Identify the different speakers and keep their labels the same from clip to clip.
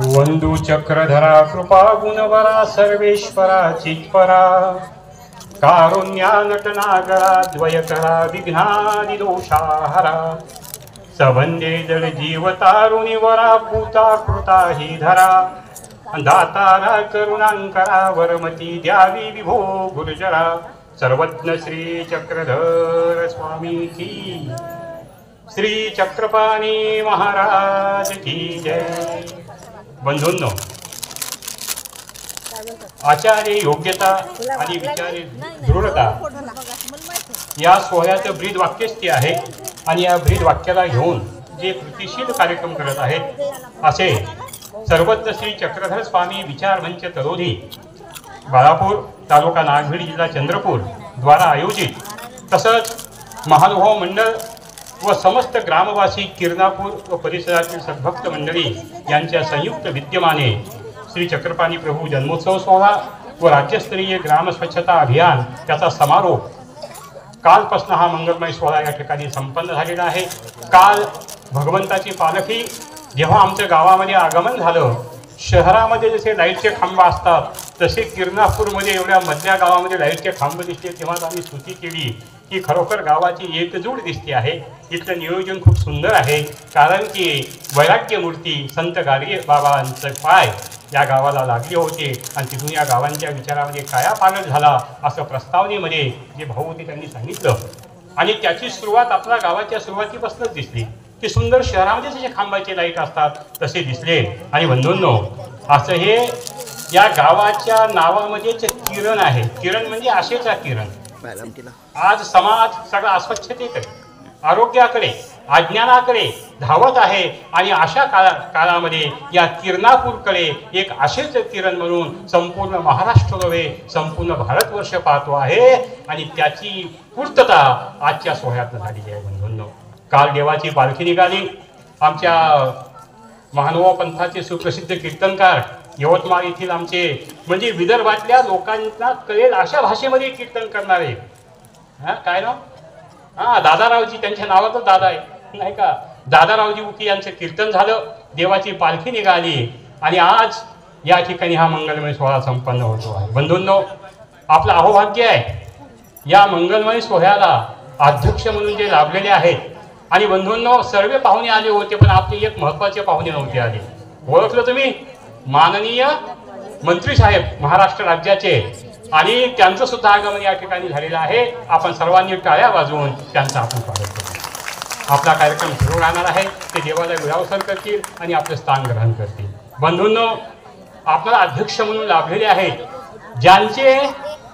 Speaker 1: वंदू चक्रधरा कृपा गुणवरा सर्वेश्वरा चित्परा कारुण्या नटनागरा द्वयकरा विघ्नादि दोषाहरा सवंदे जल जीव तारुणी वरा पूता कृता ही धरा दातारा करुणांकरा वरमती द्यावी विभो गुरुजरा सर्वज्ञ श्री चक्रधर स्वामी की श्री चक्रपाणी महाराज की जय। बंधूंनो, आचार्य योग्यता आणि विचारे दृढता या सोहळ्याचं ब्रीद वाक्यच ते आहे आणि या ब्रीद वाक्याला घेऊन जे कृतिशील कार्यक्रम करत आहेत असे सर्वज्ञ श्री चक्रधर स्वामी विचार मंच तरोधी बाळापूर तालुका नागभीड जिल्हा चंद्रपूर द्वारा आयोजित तसंच महानुभाव मंडळ व समस्त ग्रामवासी किरणापूर व परिसरातील सद्भक्त मंडळी यांच्या संयुक्त विद्यमाने श्री चक्रपाणी प्रभू जन्मोत्सव सोहळा व राज्यस्तरीय ग्राम स्वच्छता अभियान त्याचा समारोप कालपासून हा मंगलमय सोहळा या ठिकाणी संपन्न झालेला आहे। काल भगवंताची पालखी जेव्हा आमच्या गावामध्ये आगमन झालं, शहरामध्ये जसे लाईटचे खांब असतात तसे किरणापूरमध्ये एवढ्या मधल्या गावामध्ये लाईटचे खांब दिसले, तेव्हाच आम्ही स्तुती केली की खरोखर गावाची एकजूट दिसते आहे। इथलं नियोजन खूप सुंदर आहे, कारण की वैराग्य मूर्ती संत गाडगे बाबांचं पाय या गावाला लागले होते आणि तिथून या गावांच्या विचारामध्ये कायापालट झाला असं प्रस्तावनेमध्ये जे भाऊ होते त्यांनी सांगितलं आणि त्याची सुरुवात आपल्या गावाच्या सुरुवातीपासूनच दिसली की सुंदर शहरामध्ये जसे खांबाचे लाईट असतात तसे दिसले। आणि बंधूंनो, असं हे या गावाच्या नावामध्येच किरण आहे। किरण म्हणजे आशेचा किरण। आज समाज सगळा अस्वच्छतेकडे, आरोग्याकडे, अज्ञानाकडे धावत आहे आणि अशा काळामध्ये या किरणापूरकडे एक आशेचं किरण म्हणून संपूर्ण महाराष्ट्र नव्हे संपूर्ण भारतवर्ष पाहतो आहे आणि त्याची पूर्तता आजच्या सोहळ्यात झालेली आहे। बंधूंनो, काल देवाची पालखी निघाली। आमच्या महानुभाव पंथाचे सुप्रसिद्ध कीर्तनकार यवतमाळ येथील आमचे म्हणजे विदर्भातल्या लोकांना कळेल अशा भाषेमध्ये कीर्तन करणारे काय नाव दादारावजी, त्यांच्या नावातच दादा आहे नाही का, दादारावजी उकी यांचं कीर्तन झालं, देवाची पालखी निघाली आणि आज या ठिकाणी हा मंगलमय सोहळा संपन्न होतो आहे। बंधूंनो, आपलं अहोभाग्य आहे या मंगलमय सोहळ्याला अध्यक्ष म्हणून जे लाभलेले आहेत आणि बंधूंनो सर्व पाहुणे आले होते, पण आपले एक महत्त्वाचे पाहुणे नव्हते आले। ओळखलं तुम्ही? माननीय मंत्री साहेब महाराष्ट्र राज्याचे, आणि त्यांचं सुद्धा आगमन या ठिकाणी झालेलं आहे। आपण सर्वांनी टाळ्या वाजवून त्यांचं आपण स्वागत करू। आपला कार्यक्रम सुरू राहणार आहे, ते देवाला विरावसन करतील आणि आपलं स्थान ग्रहण करतील। बंधूंनो, आपल्याला अध्यक्ष म्हणून लाभलेले आहेत ज्यांचे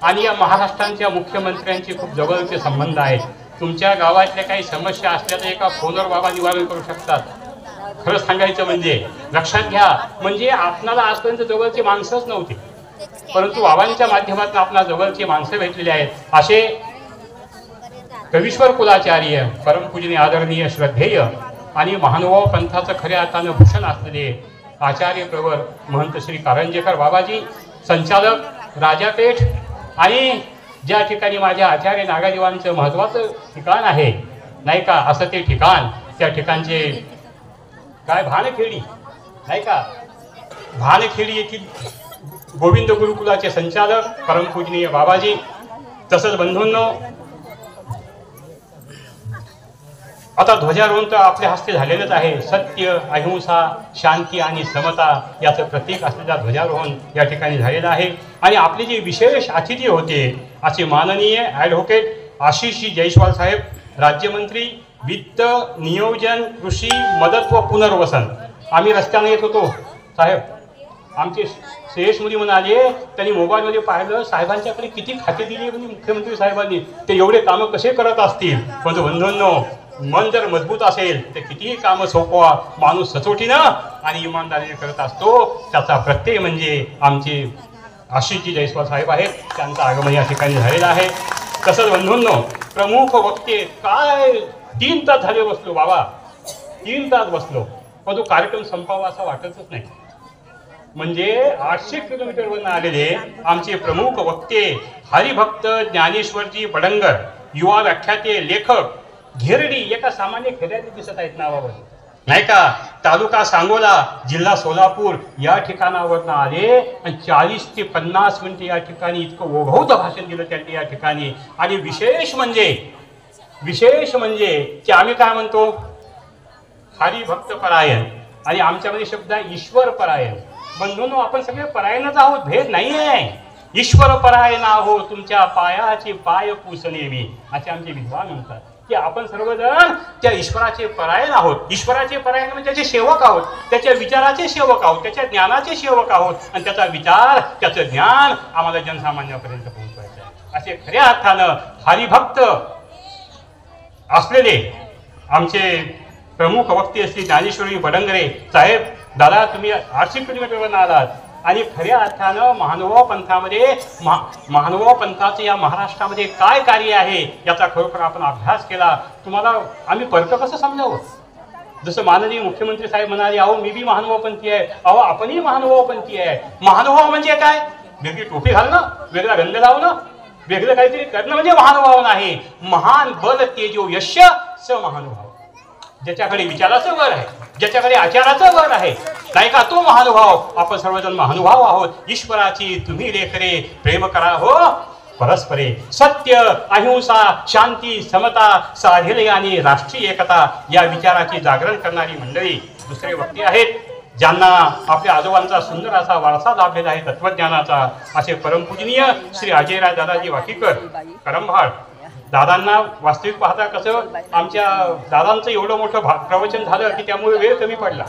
Speaker 1: आणि या महाराष्ट्राच्या मुख्यमंत्र्यांचे खूप जवळचे संबंध आहेत। तुमच्या गावातल्या काही समस्या असल्या तर एका फोनवर बाबा निवारण करू शकतात। खरं सांगायचं म्हणजे लक्षात घ्या, म्हणजे आपणाला आजपर्यंत जवळची माणसंच नव्हती, परंतु बाबांच्या माध्यमातून आपल्या जवळची माणसं भेटलेली आहेत। असे कवीश्वर कुलाचार्य, परमपूजनीय आदरणीय श्रद्धेय आणि महानुभाव पंथाचं खऱ्या अर्थानं भूषण असलेले आचार्य प्रवर महंत श्री कारंजेकर बाबाजी, संचालक राजापेठ, आणि ज्या ठिकाणी माझ्या आचार्य नागादेवांचं महत्त्वाचं ठिकाण आहे नाही का, असं ते ठिकाण, त्या ठिकाणचे काय भानखेडी नाही का, भानखेडी येथील गोविंद गुरुकुलाचे संचालक परमपूजनीय बाबाजी। तसंच बंधूंनो, आता ध्वजारोहण तर आपल्या हस्ते झालेलंच आहे। सत्य, अहिंसा, शांती आणि समता याचं प्रतीक असलेला ध्वजारोहण या ठिकाणी झालेलं आहे। आणि आपले जे विशेष अतिथी होते असे माननीय ॲडव्होकेट आशिषजी जयस्वाल साहेब, राज्यमंत्री वित्त, नियोजन, कृषी, मदत व पुनर्वसन। आम्ही रस्त्याने येत होतो साहेब, आमचे श्रेयश मुली म्हणाले, त्यांनी मोबाईलमध्ये पाहिलं साहेबांच्याकडे किती खाते दिली म्हणजे मुख्यमंत्री साहेबांनी, ते एवढे कामं कसे करत असतील। पण बंधूंनो, मन जर मजबूत असेल तर कितीही कामं सोपवा, माणूस सचोटीनं आणि इमानदारीने करत असतो। त्याचा प्रत्यय म्हणजे आमचे आशिषजी जयस्वाल साहेब आहेत, त्यांचं आगमन या ठिकाणी झालेलं आहे। तसंच बंधूंनो, प्रमुख वक्ते काय 3 तास झाले बसलो बाबा, 3 तास बसलो, पण तो कार्यक्रम संपावा असं वाटतच नाही। म्हणजे 800 किलोमीटरवरून आलेले आमचे प्रमुख वक्ते हरिभक्त ज्ञानेश्वरजी बडंगर, युवा व्याख्याते, लेखक घेरडी, एका सामान्य खेड्यात दिसत आहेत नावावर, नाही का. तालुका सांगोला, जिल्हा सोलापूर या ठिकाणावरनं आले आणि 40 ते 50 मिनिटे या ठिकाणी इतकं ओघवतं भाषण दिलं त्यांनी या ठिकाणी. आणि विशेष म्हणजे की आम्ही काय म्हणतो, हरिभक्त परायण, आणि आमच्यामध्ये शब्द आहे ईश्वर परायण. बंधूंनो, आपण सगळे परायणच आहोत, भेद नाही आहे. ईश्वर परायण आहो, तुमच्या पायाचे पाय पुसणे मी, असे आमचे विद्वान म्हणतात की आपण सर्वजण त्या ईश्वराचे परायण आहोत. ईश्वराचे परायण म्हणजे त्याचे सेवक आहोत, त्याच्या विचाराचे सेवक आहोत, त्याच्या ज्ञानाचे सेवक आहोत, आणि त्याचा विचार, त्याचं ज्ञान आम्हाला जनसामान्यापर्यंत पोहोचवायचं आहे. असे खऱ्या अर्थानं हरिभक्त असलेले आमचे प्रमुख वक्ते श्री ज्ञानेश्वरी बडंगरे साहेब. दादा, तुम्ही 800 किलोमीटरवरून आलात आणि खऱ्या अर्थानं महानुभाव पंथामध्ये महानुभाव पंथाचं या महाराष्ट्रामध्ये काय कार्य आहे याचा खरोखर आपण अभ्यास केला. तुम्हाला आम्ही परक कसं समजावं. जसं माननीय मुख्यमंत्री साहेब म्हणाले, अहो मी बी महानुभावपंथी आहे, अहो आपणही महानुभावपंथी आहे. महानुभाव म्हणजे काय? वेगळी टोपी घालणं, वेगळा रंग लावणं, वेगळं काहीतरी करणं म्हणजे महानुभाव नाही. महान बल तेजो यश स महानुभाव. ज्याच्याकडे विचाराचं बळ आहे, ज्याच्याकडे आचाराचं बळ आहे, नाही का, तो महानुभाव. आपण सर्वजण महानुभाव आहोत. ईश्वराची तुम्ही लेकरे, प्रेम करा हो परस्परे. सत्य, अहिंसा, शांती, समता साधेले आणि राष्ट्रीय एकता या विचाराची जागरण करणारी मंडळी दुसरे वक्ते आहेत, ज्यांना आपल्या आजोबांचा सुंदर असा वारसा लाभलेला आहे तत्वज्ञानाचा. असे परमपूजनीय श्री अजयराज दादाजी वाकीकर करंभाळ. दादांना वास्तविक पाहता कसं, आमच्या दादांचं एवढं मोठं प्रवचन झालं की त्यामुळे वेळ कमी पडला,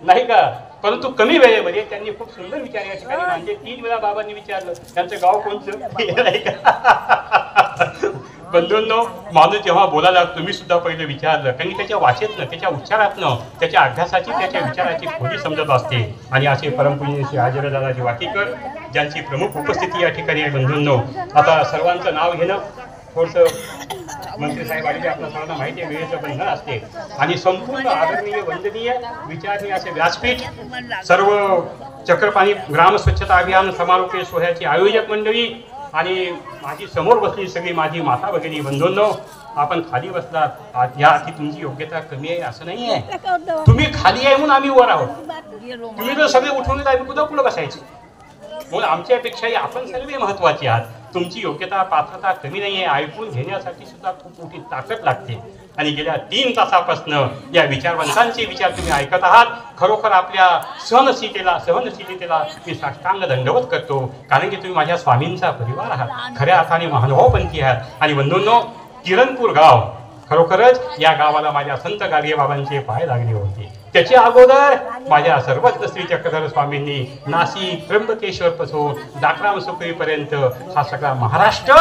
Speaker 1: नाही का. परंतु कमी वेळेमध्ये त्यांनी खूप सुंदर विचार या ठिकाणी मांडले. 3 वेळा बाबांनी विचारलं त्यांचं गाव कोणतं, नाही का. बंधूंनो, माणूस जेव्हा बोलायला तुम्ही सुद्धा पहिलं विचारलं, कारण त्याच्या वाचेतनं, त्याच्या उच्चारातनं, त्याच्या अभ्यासाची, त्याच्या विचाराची खोली समजत असते. आणि असे परमपूज्य श्री अजय दादाजी वाकीकर, ज्यांची प्रमुख उपस्थिती या ठिकाणी आहे. बंधूंनो, आता सर्वांचं नाव घेणं थोडंसं मंत्री साहेब आलेले आपल्या सर्वांना माहिती आहे, वेळेचं बंधन असते. आणि संपूर्ण आदरणीय वंदनीय विचारनीय असे व्यासपीठ, सर्व चक्रपाणी ग्राम स्वच्छता अभियान समारोपीय सोहळ्याची आयोजक मंडळी आणि माझी समोर बसली सगळी माझी माता भगिनी. बंधूंनो, आपण खाली बसलात या की तुमची योग्यता कमी आहे असं नाही आहे. तुम्ही खाली आहे म्हणून आम्ही वर आहोत. तुम्ही जर सगळे उठून आम्ही कुठं बसायचं. म्हणून आमच्यापेक्षाही आपण सर्व महत्वाचे आहात. तुमची योग्यता पात्रता कमी नाही आहे. ऐकून घेण्यासाठी सुद्धा खूप मोठी ताकद लागते. आणि गेल्या 3 तासापासून या विचारवंतांचे विचार तुम्ही ऐकत आहात. खरोखर आपल्या सहनशीलतेला मी साष्टांग दंडवत करतो, कारण की तुम्ही माझ्या स्वामींचा परिवार आहात, खऱ्या अर्थाने महानुभावपंथी आहात. आणि बंधूंनो, किरणपूर गाव, खरोखरच या गावाला माझ्या संत गाडगे बाबांचे पाय लागले होते. त्याच्या अगोदर माझ्या सर्वज्ञ श्री चक्रधर स्वामींनी नाशिक त्र्यंबकेश्वर पासून दाखराम सुखईपर्यंत हा सगळा महाराष्ट्र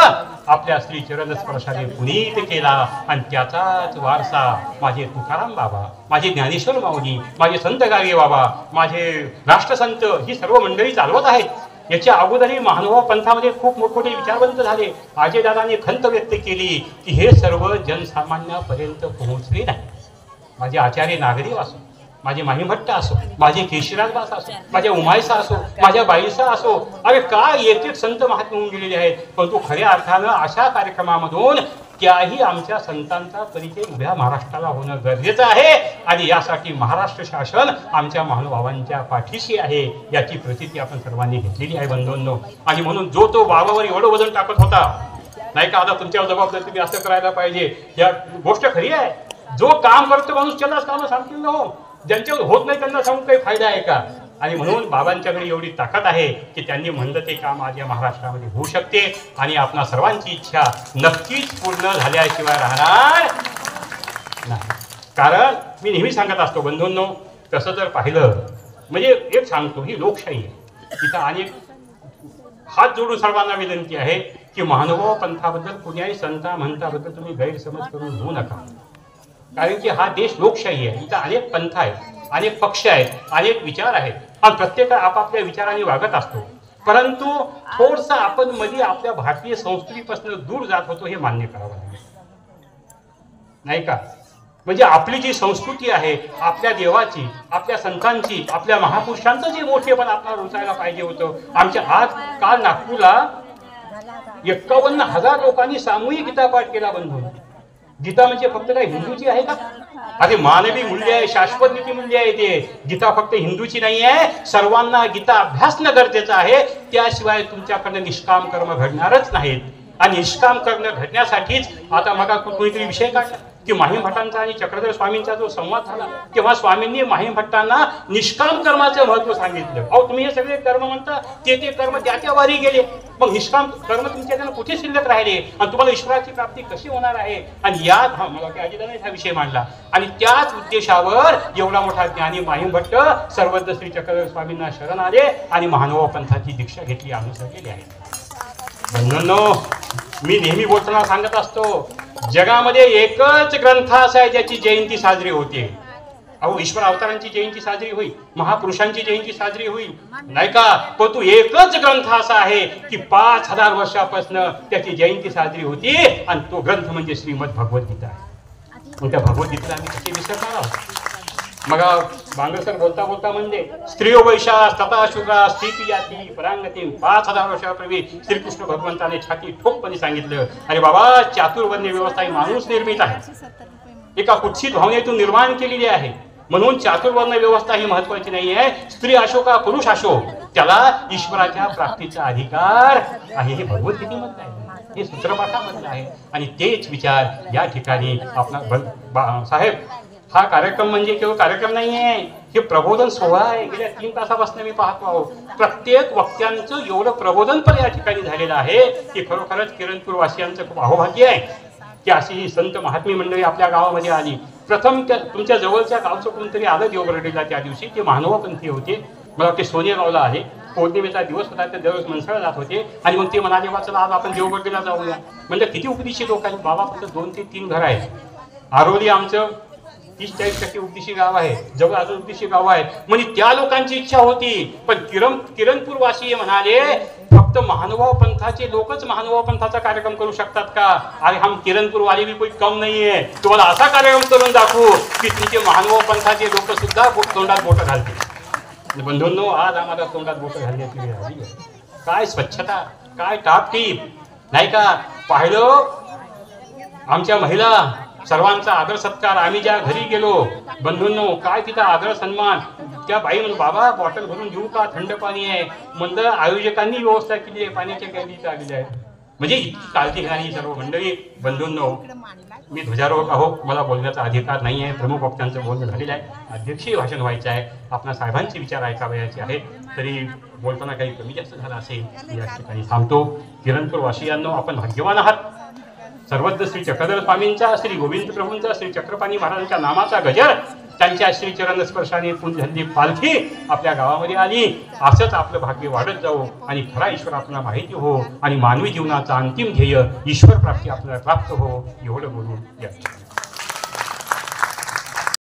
Speaker 1: आपल्या श्री चरण स्पर्शाने पुनीत केला. आणि त्याचाच वारसा माझे तुकाराम बाबा, माझे ज्ञानेश्वर माऊली, माझे संत गाडगे बाबा, माझे राष्ट्रसंत ही सर्व मंडळी चालवत आहेत. याच्या अगोदरही महानुभाव पंथामध्ये खूप मोठमोठे विचारवंत झाले. अजयदादांनी खंत व्यक्त केली की हे सर्व जनसामान्यापर्यंत पोहोचले नाही. माझे आचार्य नागरी असो, माझे माहीभट्ट असो, माझे केशिराजदास असो, माझ्या उमायसा असो, माझ्या बाईसा असो, अरे काय एक संत महात्मा होऊन गेलेले आहेत. परंतु खऱ्या अर्थानं अशा कार्यक्रमामधून त्याही आमच्या संतांचा परिचय उभ्या महाराष्ट्राला होणं गरजेचं आहे. आणि यासाठी महाराष्ट्र शासन आमच्या महानुभावांच्या पाठीशी आहे याची प्रचिती आपण सर्वांनी घेतलेली आहे. बंधूंनो, आणि म्हणून जो तो बाबावर एवढं वजन टाकत होता, नाही का, आता तुमच्यावर जबाबदारी, तुम्ही असं करायला पाहिजे, या गोष्ट खरी आहे. जो काम करतो माणूस त्यालाच कामं सांगतील ना हो. ज्यांच्यावर होत नाही त्यांना सांगून काही फायदा आहे का. आणि म्हणून बाबांच्याकडे एवढी ताकद आहे की त्यांनी म्हणलं ते काम आज या महाराष्ट्रामध्ये होऊ शकते. आणि आपणा सर्वांची इच्छा नक्कीच पूर्ण झाल्याशिवाय राहणार नाही. कारण मी नेहमी सांगत असतो बंधूंनो, तसं जर पाहिलं म्हणजे एक सांगतो, ही लोकशाही आहे. तिथं अनेक हात जोडून सर्वांना विनंती आहे की महानुभाव पंथाबद्दल कुण्याही संता म्हणताबद्दल तुम्ही गैरसमज करून घेऊ नका. कारण की हा देश लोकशाही आहे. इथं अनेक पंथ आहेत, अनेक पक्ष आहेत, अनेक विचार आहेत आणि प्रत्येक आपापल्या विचाराने वागत असतो. परंतु थोडंसं आपण मध्ये आपल्या भारतीय संस्कृतीपासून दूर जात होतो हे मान्य करावं लागेल, नाही का. म्हणजे आपली जी संस्कृती आहे, आपल्या देवाची, आपल्या संतांची, आपल्या महापुरुषांचं जे मोठेपण आपल्याला रुचायला पाहिजे होतं. आमच्या आज काल नागपूरला 51,000 लोकांनी सामूहिक गीतापाठ केला. बंधू गीता म्हणजे फक्त काय हिंदूची आहे का? अरे मानवी मूल्य आहे, शाश्वत नीती मूल्य आहे ते. गीता फक्त हिंदूची नाही आहे, सर्वांना गीता अभ्यासणं गरजेचं आहे. त्याशिवाय तुमच्याकडनं निष्काम कर्म घडणारच नाहीत. आणि निष्काम कर्म घडण्यासाठीच आता मग कुणीतरी विषय काढला की माहीम भट्टांचा आणि चक्रधर स्वामींचा जो संवाद झाला तेव्हा स्वामींनी माहीम भट्टांना निष्काम कर्माचं महत्व सांगितलं. अहो तुम्ही हे सगळे कर्म म्हणता, ते कर्म त्या वारी गेले, मग निष्काम कर्म तुमच्याकडे कुठे शिल्लक राहिले आणि तुम्हाला ईश्वराची प्राप्ती कशी होणार आहे? आणि यात मला काही अजिताने हा विषय मांडला आणि त्याच उद्देशावर एवढा मोठा ज्ञानी माहीम भट्ट सर्वज्ञ श्री चक्रधर स्वामींना शरण आले आणि महानुभाव पंथाची दीक्षा घेतली, अनुसर केली आहे. बंधूंनो, मी नेहमी बोलताना सांगत असतो, जगामध्ये एकच ग्रंथ असा आहे ज्याची जयंती साजरी होते. अहो ईश्वर अवतारांची जयंती साजरी होईल, महापुरुषांची जयंती साजरी होईल नाही का, पण तो एकच ग्रंथ असा आहे की 5000 वर्षापासून त्याची जयंती साजरी होती आणि तो ग्रंथ म्हणजे श्रीमद भगवद्गीता आहे. मग त्या भगवद्गीतेला आम्ही कसे विसरणार आहोत? मग बांगर सर बोलता बोलता म्हणजे स्त्रियो वैशा तथा शुद्रा स्थिती याती परांगती. 5000 वर्षापूर्वी श्रीकृष्ण भगवंताने छाती ठोकपणे सांगितलं, अरे बाबा चातुर्वर्ण्य व्यवस्था ही माणूस निर्मित आहे, एका कुत्सित भावनेतून निर्माण केलेली आहे. म्हणून चातुर्वर्ण व्यवस्था ही महत्वाची नाही आहे. स्त्री असो का पुरुष असो, त्याला ईश्वराच्या प्राप्तीचा अधिकार आहे हे भगवद्गीतेमध्ये आहे, हे सूत्रपाठामध्ये आहे. आणि तेच विचार या ठिकाणी आपला साहेब, हा कार्यक्रम म्हणजे केवळ कार्यक्रम नाही आहे, हे प्रबोधन सोहळा आहे. गेल्या 3 तासापासून मी पाहतो आहोत, प्रत्येक वक्त्यांचं एवढं प्रबोधन पण या ठिकाणी झालेलं आहे की खरोखरच किरणपूर वासियांचं खूप अहोभाग्य आहे की अशी ही संत महात्मी मंडळी आपल्या गावामध्ये आली. प्रथम त्या तुमच्या जवळच्या गावचं कोणतरी आलं देवबर्डीला, त्या दिवशी ते महानुभावपंथी होते, मला वाटते सोनेगावला आले. पौर्णिमेचा दिवस होता, त्या दिवस मनसळला जात होते आणि मग ते म्हणाले, चला आज आपण देवबर्डीला जाऊया. म्हणजे किती उपदेशी लोक आहेत बाबा, फक्त 2 ते 3 घर आहेत. आरोली आमचं 30-40% उपदेशी गाव आहे, जवळ अजून उपदेशी गाव आहे. म्हणजे त्या लोकांची इच्छा होती, पण किरणपूर वासी म्हणाले फक्त महानुभाव पंथाचे लोकच महानुभाव पंथाचा कार्यक्रम करू शकतात का? अरे हम किरणपूर वाले भी कोई कम नाही आहे, तुम्हाला असा कार्यक्रम करून दाखवू की तुमचे महानुभाव पंथाचे लोक सुद्धा तोंडात बोटं घालतील. बंधूंनो, आज आम्हाला तोंडात बोटं घालण्याची वेळ आली. काय स्वच्छता, काय टापटीप नाही का? पाहिलं आमच्या महिला सर्वांचा आदर सत्कार. आम्ही ज्या घरी गेलो बंधूंनो, काय तिथं आदर सन्मान. त्या बाई म्हणून, बाबा बॉटल भरून घेऊ का, थंड पाणी आहे म्हणलं. आयोजकांनी व्यवस्था केली आहे, पाण्याच्या कॅनी आलेल्या आहेत. म्हणजे इतकी काळजी घेणारी सर्व मंडळी. बंधूंनो, मी ध्वजारोहक आहो, मला बोलण्याचा अधिकार नाही आहे. प्रमुख वक्त्यांचं बोलणं झालेलं आहे, अध्यक्षीय भाषण व्हायचं आहे, आपल्या साहेबांचे विचार ऐकावयाचे आहेत. तरी बोलताना काही कमी जास्त झालं असेल या ठिकाणी थांबतो. किरणपूर वासियांनो, आपण भाग्यवान आहात. सर्वज्ञ श्री चक्रधर स्वामींचा, श्री गोविंद प्रभूंचा, श्री चक्रपाणी महाराजांच्या नामाचा गजर, त्यांच्या श्री चरण स्पर्शाने पुंजली पालखी आपल्या गावामध्ये आली. असंच आपलं भाग्य वाढत जाऊ आणि खरा ईश्वर आपल्याला माहिती हो आणि मानवी जीवनाचा अंतिम ध्येय ईश्वर प्राप्ती आपल्याला प्राप्त हो, एवढं बोलून या.